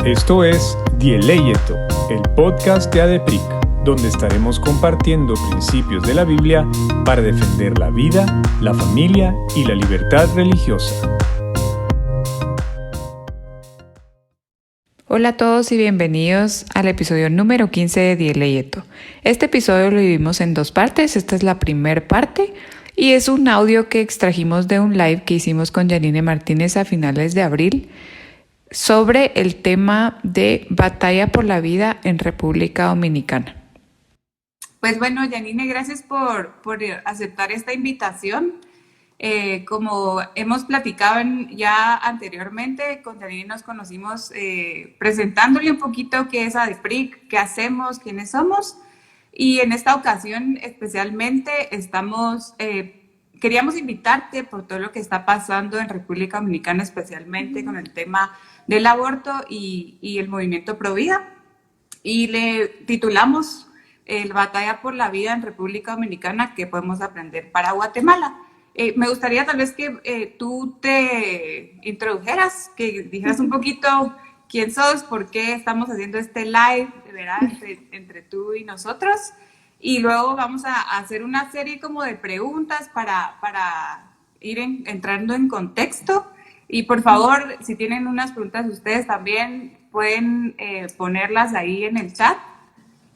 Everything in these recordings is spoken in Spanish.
Esto es Dieleyeto, el podcast de ADEPRIC, donde estaremos compartiendo principios de la Biblia para defender la vida, la familia y la libertad religiosa. Hola a todos y bienvenidos al episodio número 15 de Dieleyeto. Este episodio lo dividimos en dos partes. Esta es la primera parte y es un audio que extrajimos de un live que hicimos con Janine Martínez a finales de abril sobre el tema de batalla por la vida en República Dominicana. Pues bueno, Janine, gracias por aceptar esta invitación. Como hemos platicado ya anteriormente, con Janine nos conocimos presentándole un poquito qué es ADEPRIC, qué hacemos, quiénes somos. Y en esta ocasión especialmente queríamos invitarte por todo lo que está pasando en República Dominicana, especialmente con el tema del aborto y el movimiento Pro Vida. Y le titulamos el Batalla por la Vida en República Dominicana, que podemos aprender para Guatemala. Me gustaría tal vez que tú te introdujeras, que dijeras un poquito quién sos, por qué estamos haciendo este live, ¿verdad? Entre tú y nosotros. Y luego vamos a hacer una serie como de preguntas para ir entrando en contexto. Y por favor, si tienen unas preguntas ustedes también pueden ponerlas ahí en el chat.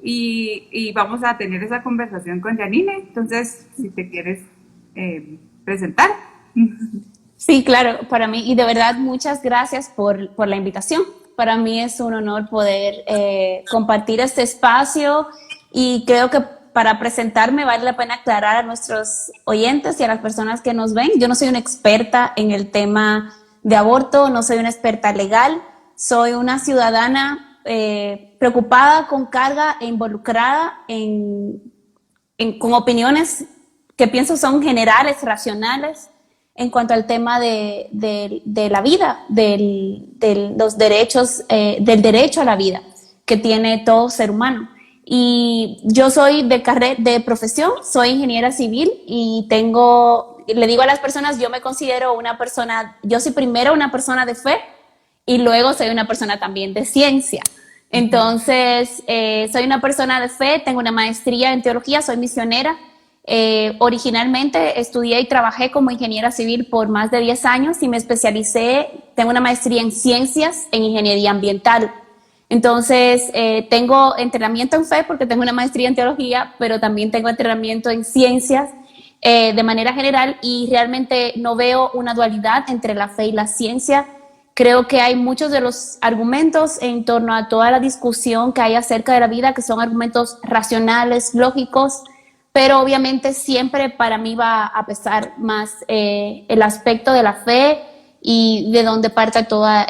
Y vamos a tener esa conversación con Janine. Entonces, si te quieres presentar. Sí, claro, para mí, y de verdad muchas gracias por la invitación. Para mí es un honor poder compartir este espacio y creo que para presentarme vale la pena aclarar a nuestros oyentes y a las personas que nos ven. Yo no soy una experta en el tema de aborto, no soy una experta legal, soy una ciudadana preocupada, con carga e involucrada con opiniones que pienso son generales, racionales, en cuanto al tema de la vida, los derechos, del derecho a la vida que tiene todo ser humano. Y yo soy de profesión, soy ingeniera civil y le digo a las personas, yo me considero yo soy primero una persona de fe y luego soy una persona también de ciencia. Entonces, soy una persona de fe, tengo una maestría en teología, soy misionera. Originalmente estudié y trabajé como ingeniera civil por más de 10 años y me especialicé, tengo una maestría en ciencias, en ingeniería ambiental. Entonces, tengo entrenamiento en fe porque tengo una maestría en teología, pero también tengo entrenamiento en ciencias de manera general y realmente no veo una dualidad entre la fe y la ciencia. Creo que hay muchos de los argumentos en torno a toda la discusión que hay acerca de la vida que son argumentos racionales, lógicos, pero obviamente siempre para mí va a pesar más el aspecto de la fe y de donde parte toda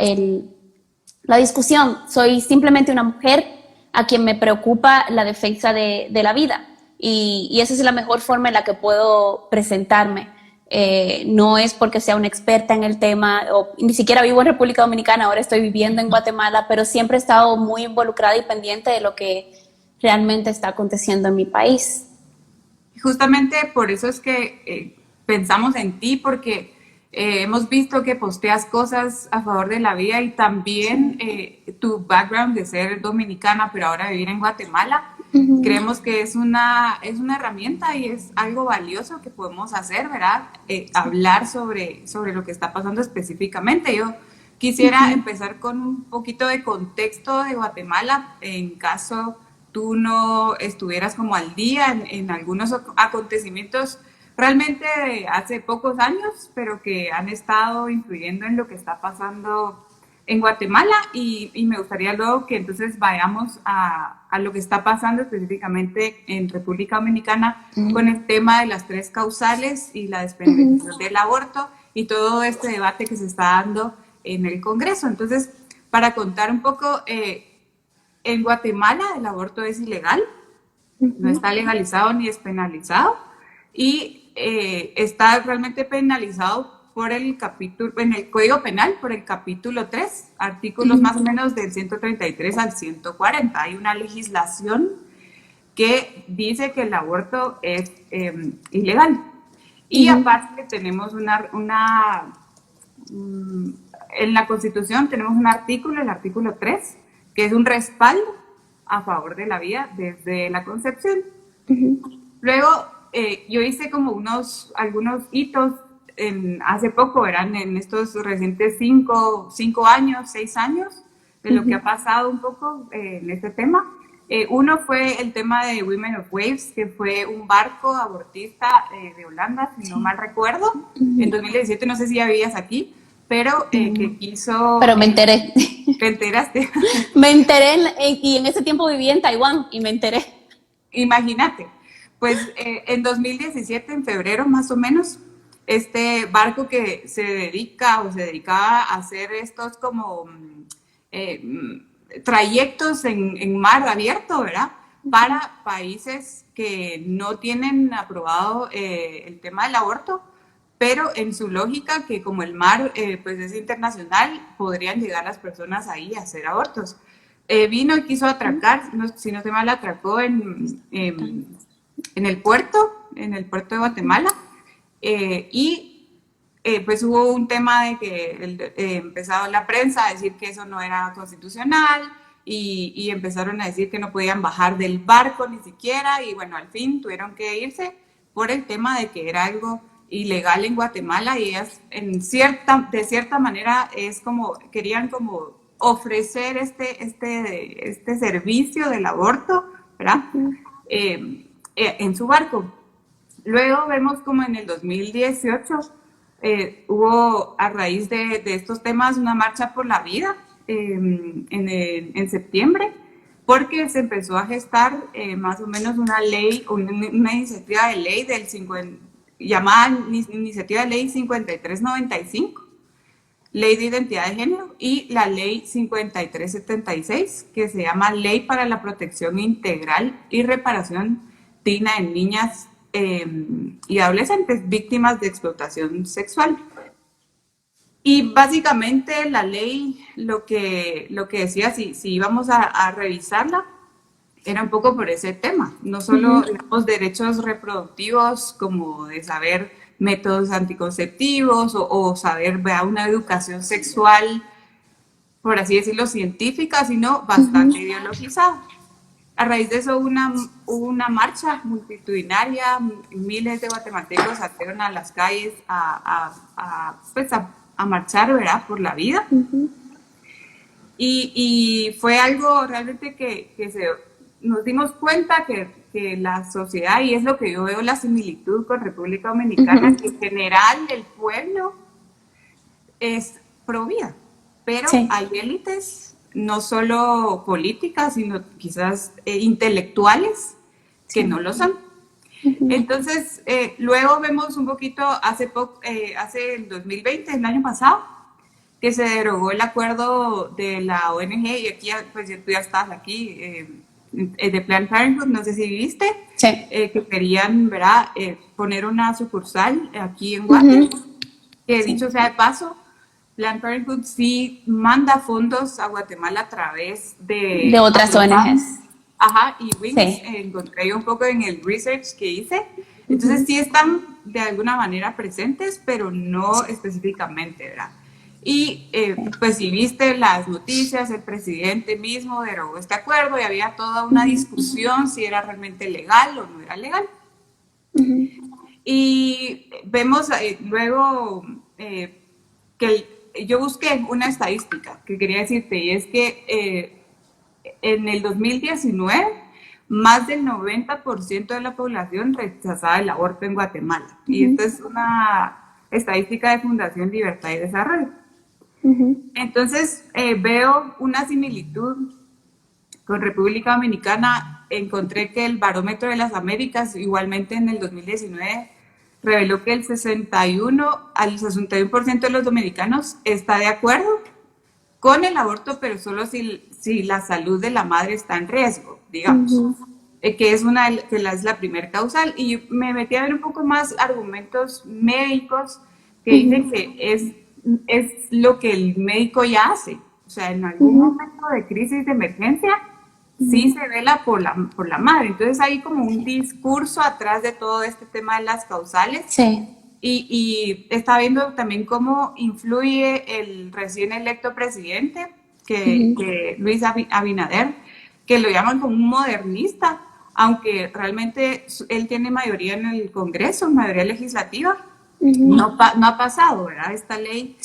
la discusión. Soy simplemente una mujer a quien me preocupa la defensa de la vida y esa es la mejor forma en la que puedo presentarme. No es porque sea una experta en el tema, o ni siquiera vivo en República Dominicana, ahora estoy viviendo en Guatemala, pero siempre he estado muy involucrada y pendiente de lo que realmente está aconteciendo en mi país. Justamente por eso es que pensamos en ti, porque hemos visto que posteas cosas a favor de la vida y también tu background de ser dominicana, pero ahora vivir en Guatemala. Uh-huh. Creemos que es una herramienta y es algo valioso que podemos hacer, ¿verdad? Hablar sobre lo que está pasando específicamente. Yo quisiera empezar con un poquito de contexto de Guatemala, en caso tú no estuvieras como al día en algunos acontecimientos realmente de hace pocos años, pero que han estado influyendo en lo que está pasando en Guatemala y me gustaría luego que entonces vayamos a lo que está pasando específicamente en República Dominicana con el tema de las 3 causales y la despenalización del aborto y todo este debate que se está dando en el Congreso. Entonces, para contar un poco, en Guatemala el aborto es ilegal, no está legalizado ni despenalizado y está realmente penalizado por el capítulo, en el Código Penal, por el capítulo 3, artículos más o menos del 133 al 140. Hay una legislación que dice que el aborto es ilegal. Y aparte tenemos en la Constitución tenemos un artículo, el artículo 3, que es un respaldo a favor de la vida desde la concepción. Luego, yo hice como algunos hitos hace poco, eran en estos recientes 5 años, 6 años, de lo que ha pasado un poco en este tema. Uno fue el tema de Women of Waves, que fue un barco abortista de Holanda, si no mal recuerdo, en 2017, no sé si ya vivías aquí, pero que quiso... Pero me enteré. ¿Te enteraste? Me enteré y en ese tiempo vivía en Taiwán y me enteré. Imagínate, pues en 2017, en febrero más o menos, este barco que se dedicaba a hacer estos como trayectos en mar abierto, ¿verdad? Para países que no tienen aprobado el tema del aborto, pero en su lógica que como el mar pues es internacional, podrían llegar las personas ahí a hacer abortos. Vino y quiso atracar, si no se mal, atracó en el puerto de Guatemala, pues hubo un tema de que empezó la prensa a decir que eso no era constitucional y empezaron a decir que no podían bajar del barco ni siquiera, y bueno, al fin tuvieron que irse por el tema de que era algo ilegal en Guatemala, y ellas de cierta manera querían como ofrecer este servicio del aborto, ¿verdad? En su barco. Luego vemos como en el 2018 hubo, a raíz de estos temas, una marcha por la vida en septiembre, porque se empezó a gestar más o menos una ley, una iniciativa de ley llamada Iniciativa de Ley 5395, Ley de Identidad de Género, y la Ley 5376, que se llama Ley para la Protección Integral y Reparación Digna en Niñas y Adolescentes víctimas de explotación sexual. Y básicamente la ley lo que decía, si íbamos a revisarla, era un poco por ese tema, no solo los derechos reproductivos, como de saber métodos anticonceptivos o saber una educación sexual, por así decirlo, científica, sino bastante ideologizada. A raíz de eso hubo una marcha multitudinaria, miles de guatemaltecos salieron a las calles a marchar, ¿verdad?, por la vida. Y fue algo realmente que nos dimos cuenta que la sociedad, y es lo que yo veo la similitud con República Dominicana, que en general el pueblo es pro vida, pero hay élites, no solo políticas, sino quizás intelectuales, que no lo son. Entonces, luego vemos un poquito, hace el 2020, el año pasado, que se derogó el acuerdo de la ONG, y aquí pues tú ya estás aquí, de Planned Parenthood, no sé si viste, que querían, ¿verdad?, poner una sucursal aquí en Guatemala, que dicho sea de paso, Planned Parenthood sí manda fondos a Guatemala a través de otras ONGs. Ajá, y Wings, encontré un poco en el research que hice. Entonces sí están de alguna manera presentes, pero no específicamente, ¿verdad? Y pues si viste las noticias, el presidente mismo derogó este acuerdo y había toda una discusión si era realmente legal o no era legal. Y vemos luego que yo busqué una estadística que quería decirte, y es que en el 2019 más del 90% de la población rechazaba el aborto en Guatemala. Y esta es una estadística de Fundación Libertad y Desarrollo. Entonces veo una similitud con República Dominicana. Encontré que el Barómetro de las Américas, igualmente en el 2019, reveló que el 61% de los dominicanos está de acuerdo con el aborto, pero solo si la salud de la madre está en riesgo, digamos, que es la primer causal. Y me metí a ver un poco más argumentos médicos que dicen que es lo que el médico ya hace. O sea, en algún momento de crisis, de emergencia, sí se vela por la madre. Entonces hay como un discurso atrás de todo este tema de las causales, y está viendo también cómo influye el recién electo presidente, que Luis Abinader, que lo llaman como un modernista, aunque realmente él tiene mayoría en el Congreso, mayoría legislativa. No ha pasado, ¿verdad? Esta ley,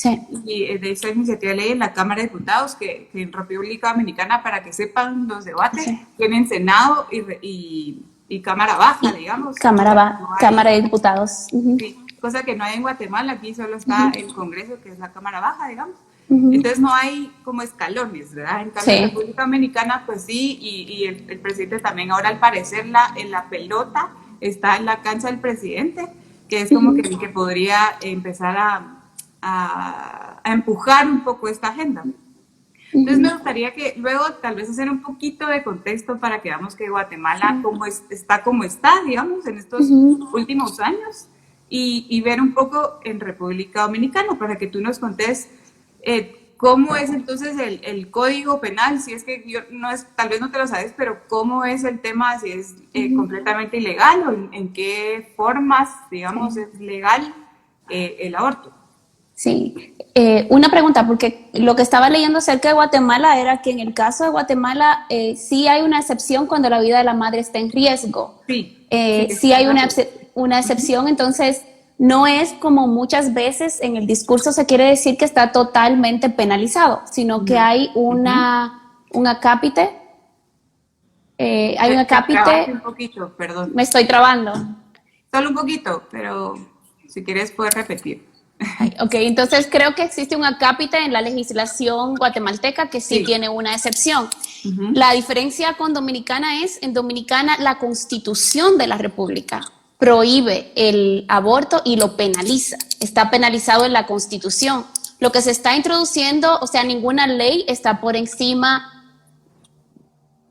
y de esa iniciativa de ley en la Cámara de Diputados, que en República Dominicana, para que sepan los debates, tienen Senado y Cámara Baja, digamos. Cámara de Diputados. Sí, cosa que no hay en Guatemala, aquí solo está el Congreso, que es la Cámara Baja, digamos. Entonces no hay como escalones, ¿verdad? En cambio, en República Dominicana, pues sí, y el presidente también, ahora al parecer en la pelota está en la cancha del presidente, que es como que podría empezar a empujar un poco esta agenda. Entonces me gustaría que luego tal vez hacer un poquito de contexto para que veamos que Guatemala está como está, digamos, en estos últimos años, y ver un poco en República Dominicana, para que tú nos contés cómo es entonces el código penal, si es que tal vez no te lo sabes, pero cómo es el tema, si es completamente ilegal o en qué formas, digamos, es legal el aborto. Sí, una pregunta, porque lo que estaba leyendo acerca de Guatemala era que en el caso de Guatemala sí hay una excepción cuando la vida de la madre está en riesgo. Sí hay una excepción, entonces no es como muchas veces en el discurso se quiere decir que está totalmente penalizado, sino que hay un acápite. Hay un acápite. Un poquito, perdón. Me estoy trabando. Solo un poquito, pero si quieres puedes repetir. Ok, entonces creo que existe un acápite en la legislación guatemalteca que sí tiene una excepción. La diferencia con Dominicana es, en Dominicana la Constitución de la República prohíbe el aborto y lo penaliza. Está penalizado en la Constitución. Lo que se está introduciendo, o sea, ninguna ley está por encima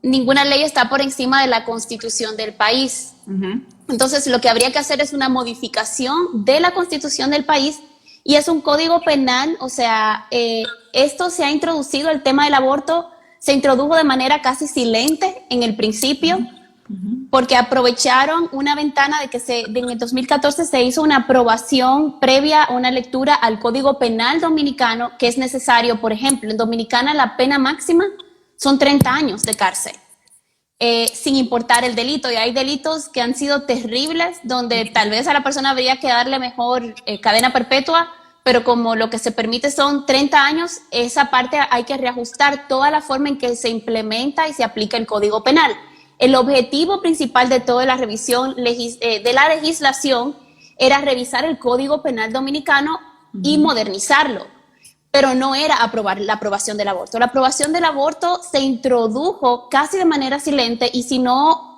de la Constitución del país. Entonces, lo que habría que hacer es una modificación de la Constitución del país y es un código penal, o sea, esto se ha introducido, el tema del aborto se introdujo de manera casi silente en el principio, porque aprovecharon una ventana de que en el 2014 se hizo una aprobación previa a una lectura al Código Penal dominicano, que es necesario. Por ejemplo, en Dominicana la pena máxima son 30 años de cárcel, sin importar el delito, y hay delitos que han sido terribles, donde tal vez a la persona habría que darle mejor cadena perpetua, pero como lo que se permite son 30 años, esa parte hay que reajustar toda la forma en que se implementa y se aplica el Código Penal. El objetivo principal de toda la revisión de la legislación era revisar el Código Penal dominicano y modernizarlo, pero no era la aprobación del aborto. La aprobación del aborto se introdujo casi de manera silente y si no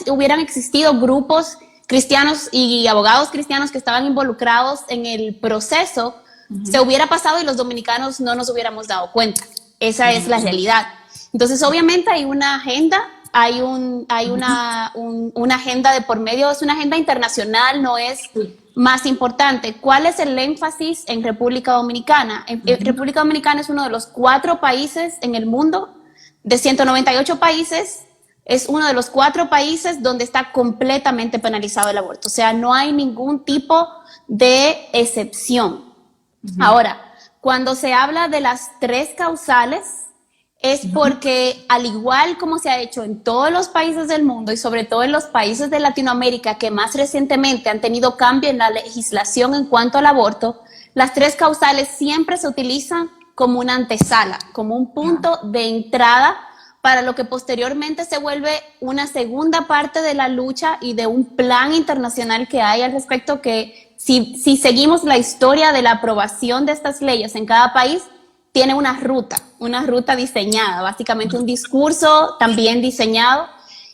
hubieran existido grupos cristianos y abogados cristianos que estaban involucrados en el proceso, se hubiera pasado y los dominicanos no nos hubiéramos dado cuenta. Esa es la realidad. Entonces, obviamente hay una agenda, hay una agenda de por medio, es una agenda internacional, no es más importante. ¿Cuál es el énfasis en República Dominicana? República Dominicana es uno de los 4 países en el mundo, de 198 países, es uno de los 4 países donde está completamente penalizado el aborto. O sea, no hay ningún tipo de excepción. Ahora, cuando se habla de las 3 causales, es porque al igual como se ha hecho en todos los países del mundo y sobre todo en los países de Latinoamérica que más recientemente han tenido cambio en la legislación en cuanto al aborto, las 3 causales siempre se utilizan como una antesala, como un punto de entrada para lo que posteriormente se vuelve una segunda parte de la lucha y de un plan internacional que hay al respecto, que si seguimos la historia de la aprobación de estas leyes en cada país, tiene una ruta diseñada, básicamente un discurso también diseñado,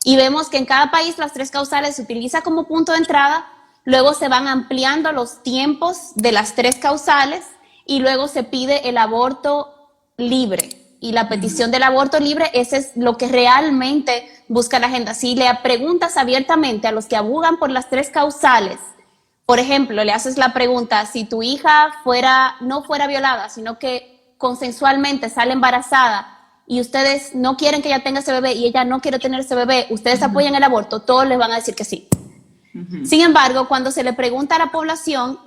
y vemos que en cada país las 3 causales se utiliza como punto de entrada, luego se van ampliando los tiempos de las 3 causales y luego se pide el aborto libre. Y la petición del aborto libre, ese es lo que realmente busca la agenda. Si le preguntas abiertamente a los que abogan por las 3 causales, por ejemplo, le haces la pregunta, si tu hija no fuera violada, sino que consensualmente sale embarazada y ustedes no quieren que ella tenga ese bebé y ella no quiere tener ese bebé, ¿ustedes apoyan el aborto? Todos les van a decir que sí. Sin embargo, cuando se le pregunta a la población,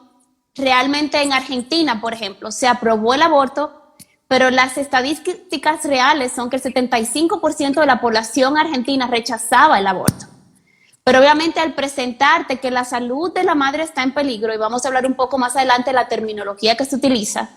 realmente en Argentina, por ejemplo, se aprobó el aborto, pero las estadísticas reales son que el 75% de la población argentina rechazaba el aborto. Pero obviamente al presentarte que la salud de la madre está en peligro, y vamos a hablar un poco más adelante de la terminología que se utiliza,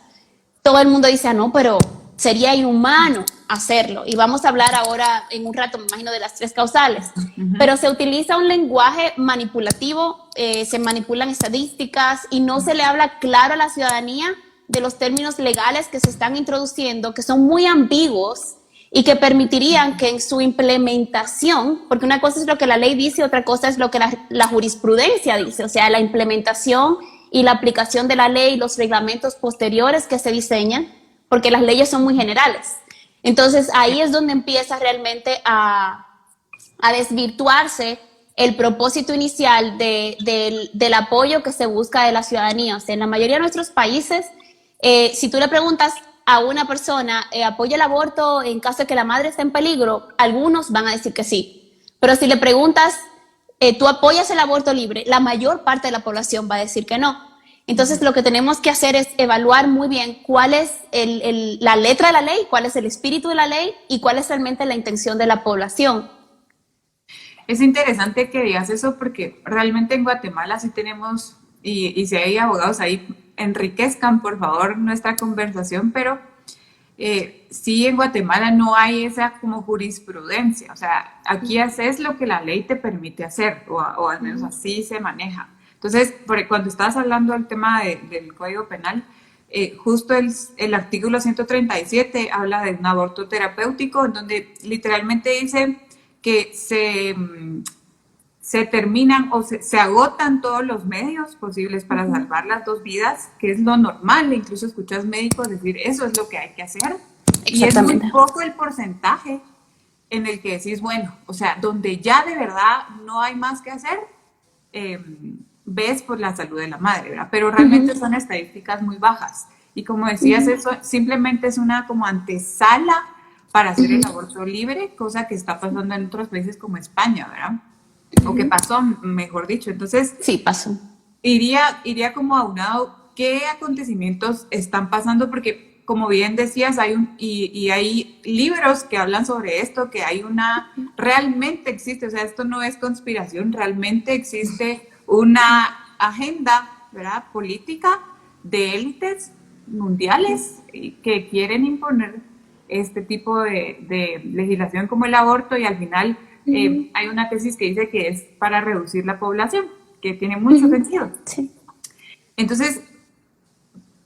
todo el mundo dice, no, pero sería inhumano hacerlo. Y vamos a hablar ahora, en un rato, me imagino, de las 3 causales. Pero se utiliza un lenguaje manipulativo, se manipulan estadísticas y no se le habla claro a la ciudadanía de los términos legales que se están introduciendo, que son muy ambiguos y que permitirían que en su implementación, porque una cosa es lo que la ley dice, otra cosa es lo que la jurisprudencia dice, o sea, la implementación y la aplicación de la ley, los reglamentos posteriores que se diseñan, porque las leyes son muy generales. Entonces, ahí es donde empieza realmente a desvirtuarse el propósito inicial del apoyo que se busca de la ciudadanía. O sea, en la mayoría de nuestros países, si tú le preguntas a una persona, ¿apoya el aborto en caso de que la madre esté en peligro? Algunos van a decir que sí. Pero si le preguntas, ¿tú apoyas el aborto libre? La mayor parte de la población va a decir que no. Entonces, lo que tenemos que hacer es evaluar muy bien cuál es la letra de la ley, cuál es el espíritu de la ley y cuál es realmente la intención de la población. Es interesante que digas eso porque realmente en Guatemala sí tenemos, y si hay abogados ahí, enriquezcan por favor nuestra conversación, pero sí en Guatemala no hay esa como jurisprudencia, o sea, aquí haces lo que la ley te permite hacer, o al menos así se maneja. Entonces, cuando estabas hablando del tema del Código Penal, justo el artículo 137 habla de un aborto terapéutico, en donde literalmente dice que se terminan o se agotan todos los medios posibles para salvar las 2 vidas, que es lo normal. Incluso escuchas médicos decir, eso es lo que hay que hacer. Y es muy poco el porcentaje en el que decís, bueno, o sea, donde ya de verdad no hay más que hacer, ves por la salud de la madre, ¿verdad? Pero realmente son estadísticas muy bajas. Y como decías, eso simplemente es una como antesala para hacer el aborto libre, cosa que está pasando en otros países como España, ¿verdad? O que pasó, mejor dicho. Entonces, sí, pasó. Iría como aunado, ¿qué acontecimientos están pasando? Porque, como bien decías, hay libros que hablan sobre esto, que realmente existe, o sea, esto no es conspiración, realmente existe una agenda, ¿verdad?, política de élites mundiales que quieren imponer este tipo de legislación como el aborto, y al final hay una tesis que dice que es para reducir la población, que tiene mucho sentido. Sí. Entonces,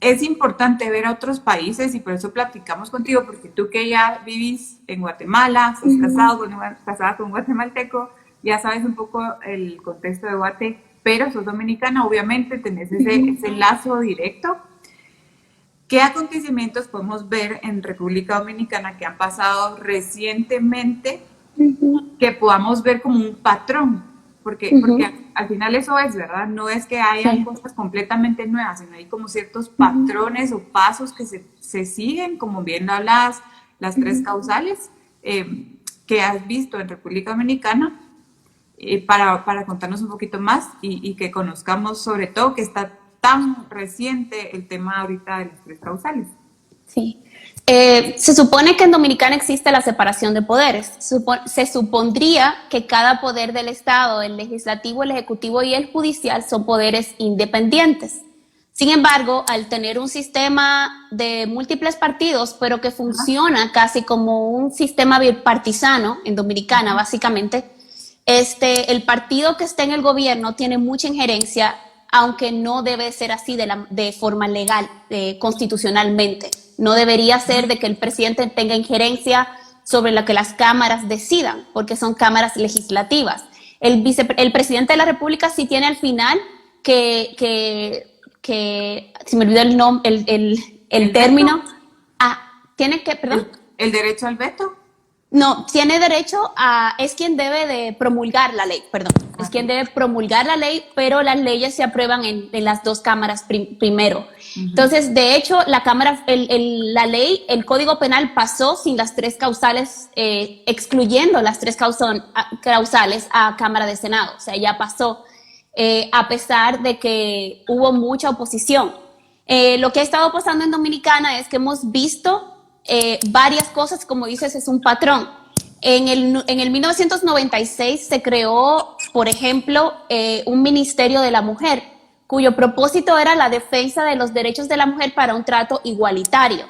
es importante ver a otros países, y por eso platicamos contigo, porque tú que ya vivís en Guatemala, sos casada con un guatemalteco, ya sabes un poco el contexto de Guate, pero sos dominicana, obviamente tenés ese lazo directo. ¿Qué acontecimientos podemos ver en República Dominicana que han pasado recientemente que podamos ver como un patrón? Porque al final eso es, ¿verdad? No es que hayan cosas completamente nuevas, sino hay como ciertos patrones o pasos que se siguen, como bien hablas, las 3 causales que has visto en República Dominicana, para contarnos un poquito más y que conozcamos sobre todo que está tan reciente el tema ahorita de las 3 causales. Sí. Se supone que en Dominicana existe la separación de poderes. Se supondría que cada poder del Estado, el legislativo, el ejecutivo y el judicial, son poderes independientes. Sin embargo, al tener un sistema de múltiples partidos, pero que funciona casi como un sistema bipartisano en Dominicana, básicamente, el partido que esté en el gobierno tiene mucha injerencia, aunque no debe ser así de forma legal, constitucionalmente. No debería ser de que el presidente tenga injerencia sobre lo que las cámaras decidan, porque son cámaras legislativas. El presidente de la República sí tiene al final que se me olvidó el nombre, el término. Tiene que, perdón. ¿El derecho al veto? No, tiene derecho es quien debe de promulgar la ley, perdón. Es quien debe promulgar la ley, pero las leyes se aprueban en las 2 cámaras primero. Entonces, de hecho, la ley, el Código Penal pasó sin las 3 causales, excluyendo las 3 causales a Cámara de Senado, o sea, ya pasó. a pesar de que hubo mucha oposición. Lo que ha estado pasando en Dominicana es que hemos visto varias cosas, como dices, es un patrón. En el 1996 se creó, por ejemplo, un Ministerio de la Mujer, cuyo propósito era la defensa de los derechos de la mujer para un trato igualitario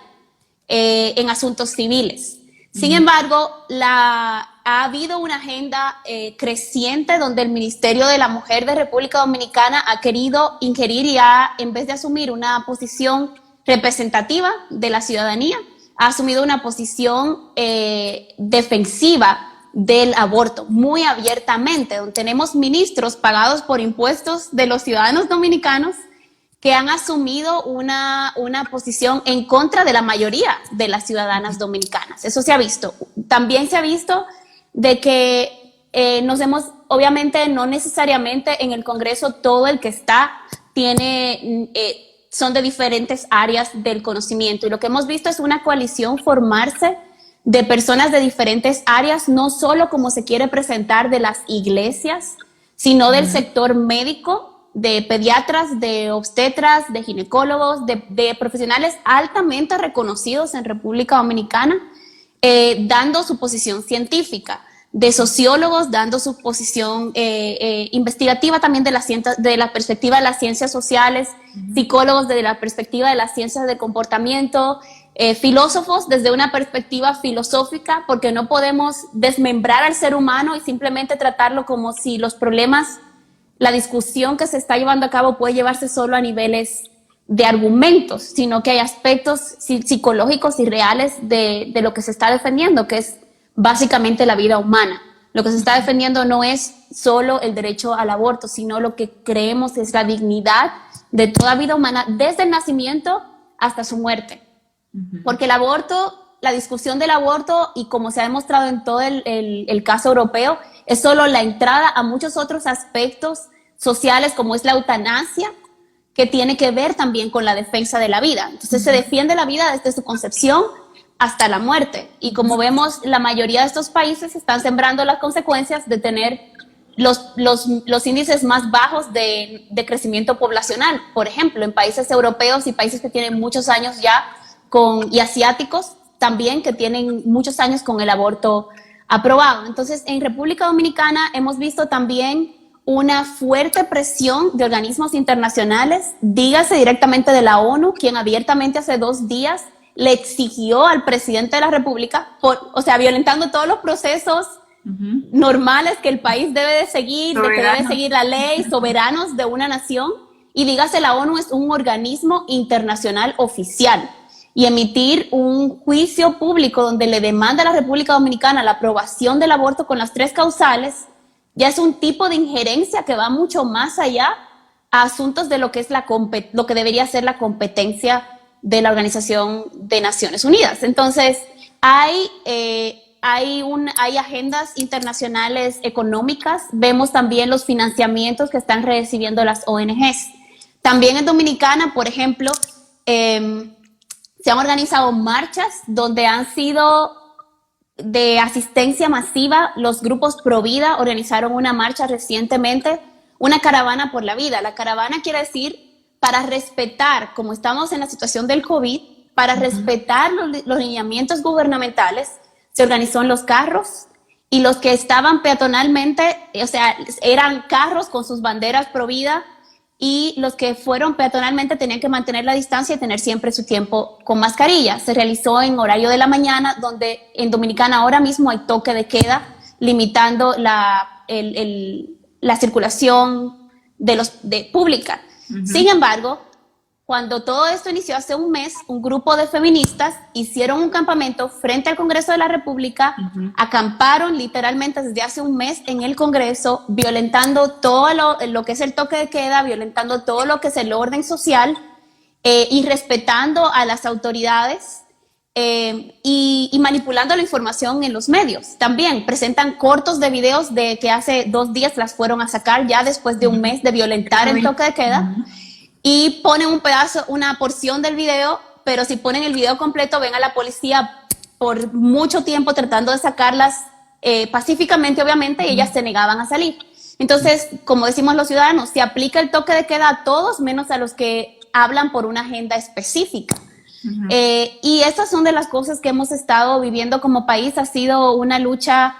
en asuntos civiles. Sin embargo, ha habido una agenda creciente donde el Ministerio de la Mujer de República Dominicana ha querido ingerir y en vez de asumir una posición representativa de la ciudadanía, ha asumido una posición defensiva del aborto muy abiertamente, donde tenemos ministros pagados por impuestos de los ciudadanos dominicanos que han asumido una posición en contra de la mayoría de las ciudadanas dominicanas. Eso se ha visto. También se ha visto de que obviamente no necesariamente en el Congreso todo el que está son de diferentes áreas del conocimiento, y lo que hemos visto es una coalición formarse de personas de diferentes áreas, no solo como se quiere presentar de las iglesias, sino del sector médico, de pediatras, de obstetras, de ginecólogos, de profesionales altamente reconocidos en República Dominicana, dando su posición científica, de sociólogos dando su posición investigativa también de la perspectiva de las ciencias sociales, psicólogos desde la perspectiva de las ciencias de comportamiento, filósofos desde una perspectiva filosófica, porque no podemos desmembrar al ser humano y simplemente tratarlo como si los problemas, la discusión que se está llevando a cabo puede llevarse solo a niveles de argumentos, sino que hay aspectos psicológicos y reales de lo que se está defendiendo, que es básicamente la vida humana. Lo que se está defendiendo no es solo el derecho al aborto, sino lo que creemos es la dignidad de toda vida humana desde el nacimiento hasta su muerte. Porque el aborto, la discusión del aborto, y como se ha demostrado en todo el caso europeo, es solo la entrada a muchos otros aspectos sociales, como es la eutanasia, que tiene que ver también con la defensa de la vida. Entonces se defiende la vida desde su concepción hasta la muerte. Y como vemos, la mayoría de estos países están sembrando las consecuencias de tener los índices más bajos de crecimiento poblacional. Por ejemplo, en países europeos y países que tienen muchos años ya y asiáticos también, que tienen muchos años con el aborto aprobado. Entonces, en República Dominicana hemos visto también una fuerte presión de organismos internacionales, dígase directamente de la ONU, quien abiertamente hace 2 días le exigió al presidente de la República, violentando todos los procesos normales que el país debe de seguir, de que debe seguir la ley, soberanos de una nación, y dígase, la ONU es un organismo internacional oficial, y emitir un juicio público donde le demanda a la República Dominicana la aprobación del aborto con las 3 causales, ya es un tipo de injerencia que va mucho más allá a asuntos de lo que es lo que debería ser la competencia de la Organización de Naciones Unidas. Entonces, hay agendas internacionales económicas, vemos también los financiamientos que están recibiendo las ONGs. También en Dominicana, por ejemplo, se han organizado marchas donde han sido de asistencia masiva. Los grupos Pro Vida organizaron una marcha recientemente, una caravana por la vida. La caravana quiere decir para respetar, como estamos en la situación del COVID, para respetar los lineamientos gubernamentales, se organizó en los carros, y los que estaban peatonalmente, eran carros con sus banderas Pro Vida, y los que fueron peatonalmente tenían que mantener la distancia y tener siempre su tiempo con mascarilla. Se realizó en horario de la mañana, donde en Dominicana ahora mismo hay toque de queda, limitando la circulación pública. Sin embargo, cuando todo esto inició hace un mes, un grupo de feministas hicieron un campamento frente al Congreso de la República, acamparon literalmente desde hace un mes en el Congreso, violentando todo lo que es el toque de queda, violentando todo lo que es el orden social, y respetando a las autoridades, y manipulando la información en los medios. También presentan cortos de videos de que hace 2 días las fueron a sacar, ya después de un mes de violentar el toque de queda, y ponen una porción del video, pero si ponen el video completo ven a la policía por mucho tiempo tratando de sacarlas pacíficamente, obviamente, y ellas se negaban a salir. Entonces, como decimos los ciudadanos, se aplica el toque de queda a todos, menos a los que hablan por una agenda específica. Y estas son de las cosas que hemos estado viviendo como país. Ha sido una lucha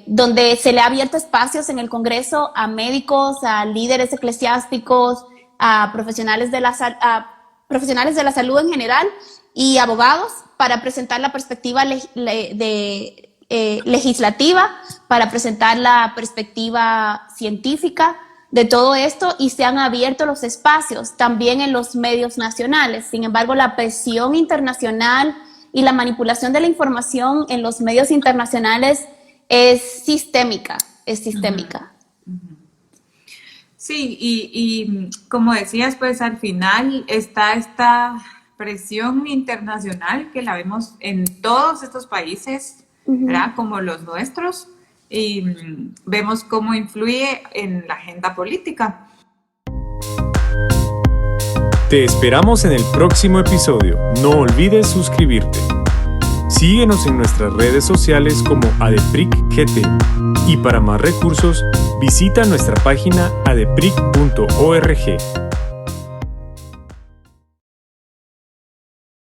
donde se le ha abierto espacios en el Congreso a médicos, a líderes eclesiásticos, a profesionales de la salud en general y abogados para presentar la perspectiva legislativa, para presentar la perspectiva científica de todo esto, y se han abierto los espacios también en los medios nacionales. Sin embargo, la presión internacional y la manipulación de la información en los medios internacionales es sistémica. Sí, y como decías, pues al final está esta presión internacional que la vemos en todos estos países, ¿verdad? Como los nuestros, y vemos cómo influye en la agenda política. Te esperamos en el próximo episodio. No olvides suscribirte. Síguenos en nuestras redes sociales como ADEPRIC-GT, y para más recursos visita nuestra página adepric.org.